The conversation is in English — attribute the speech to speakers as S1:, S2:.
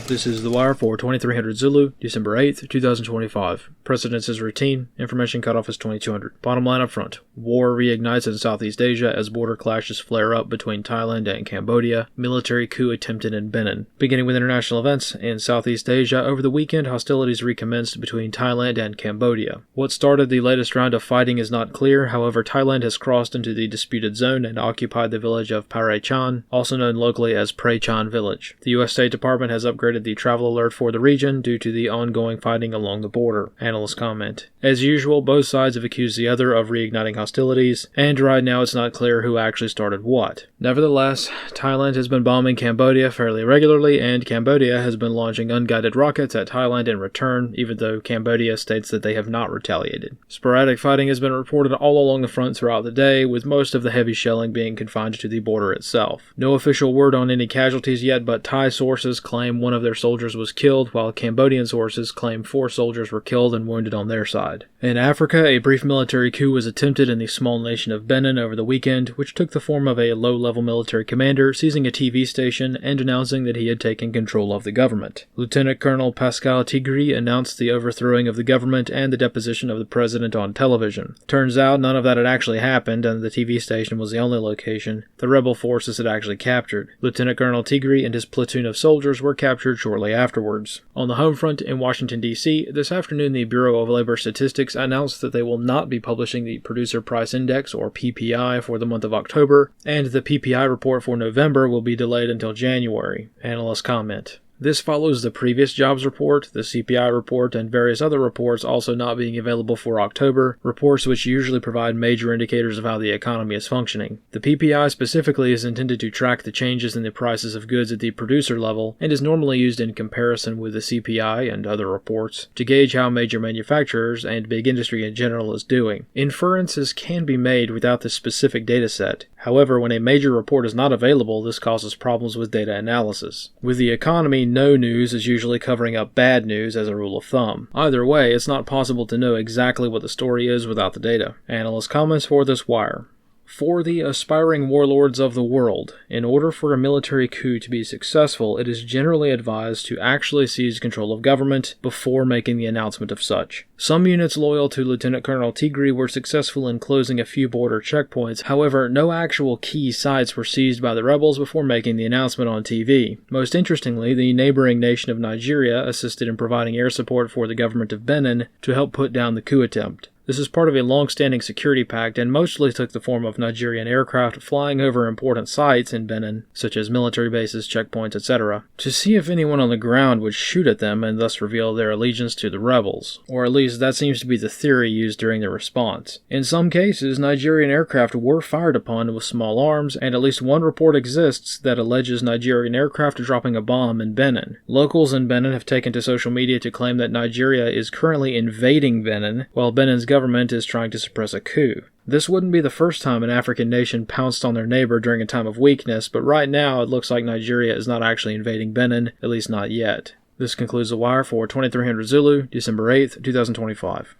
S1: This is The Wire for 2300 Zulu, December 8th, 2025. Precedence is routine. Information cutoff is 2200. Bottom line up front. War reignites in Southeast Asia as border clashes flare up between Thailand and Cambodia. Military coup attempted in Benin. Beginning with international events, in Southeast Asia, over the weekend hostilities recommenced between Thailand and Cambodia. What started the latest round of fighting is not clear, however Thailand has crossed into the disputed zone and occupied the village of Paraichan, also known locally as Praichan Village. The U.S. State Department has upgraded the travel alert for the region due to the ongoing fighting along the border. Analysts comment. As usual, both sides have accused the other of reigniting hostilities, and right now it's not clear who actually started what. Nevertheless, Thailand has been bombing Cambodia fairly regularly, and Cambodia has been launching unguided rockets at Thailand in return, even though Cambodia states that they have not retaliated. Sporadic fighting has been reported all along the front throughout the day, with most of the heavy shelling being confined to the border itself. No official word on any casualties yet, but Thai sources claim one of their soldiers was killed, while Cambodian sources claim 4 soldiers were killed and wounded on their side. In Africa, a brief military coup was attempted in the small nation of Benin over the weekend, which took the form of a low-level military commander seizing a TV station and announcing that he had taken control of the government. Lieutenant Colonel Pascal Tigri announced the overthrowing of the government and the deposition of the president on television. Turns out none of that had actually happened, and the TV station was the only location the rebel forces had actually captured. Lieutenant Colonel Tigri and his platoon of soldiers were captured shortly afterwards. On the home front in Washington, D.C., this afternoon the Bureau of Labor Statistics announced that they will not be publishing the Producer Price Index, or PPI, for the month of October, and the PPI report for November will be delayed until January. Analysts comment. This follows the previous jobs report, the CPI report, and various other reports also not being available for October, reports which usually provide major indicators of how the economy is functioning. The PPI specifically is intended to track the changes in the prices of goods at the producer level, and is normally used in comparison with the CPI and other reports to gauge how major manufacturers and big industry in general is doing. Inferences can be made without the specific data set. However, when a major report is not available, this causes problems with data analysis. With the economy, no news is usually covering up bad news as a rule of thumb. Either way, it's not possible to know exactly what the story is without the data. Analyst comments for this wire. For the aspiring warlords of the world, in order for a military coup to be successful, it is generally advised to actually seize control of government before making the announcement of such. Some units loyal to Lieutenant Colonel Tigri were successful in closing a few border checkpoints, however, no actual key sites were seized by the rebels before making the announcement on TV. Most interestingly, the neighboring nation of Nigeria assisted in providing air support for the government of Benin to help put down the coup attempt. This is part of a long-standing security pact and mostly took the form of Nigerian aircraft flying over important sites in Benin, such as military bases, checkpoints, etc., to see if anyone on the ground would shoot at them and thus reveal their allegiance to the rebels. Or at least that seems to be the theory used during the response. In some cases, Nigerian aircraft were fired upon with small arms, and at least one report exists that alleges Nigerian aircraft dropping a bomb in Benin. Locals in Benin have taken to social media to claim that Nigeria is currently invading Benin, while Benin's government is trying to suppress a coup. This wouldn't be the first time an African nation pounced on their neighbor during a time of weakness, but right now it looks like Nigeria is not actually invading Benin, at least not yet. This concludes The Wire for 2300 Zulu, December 8th, 2025.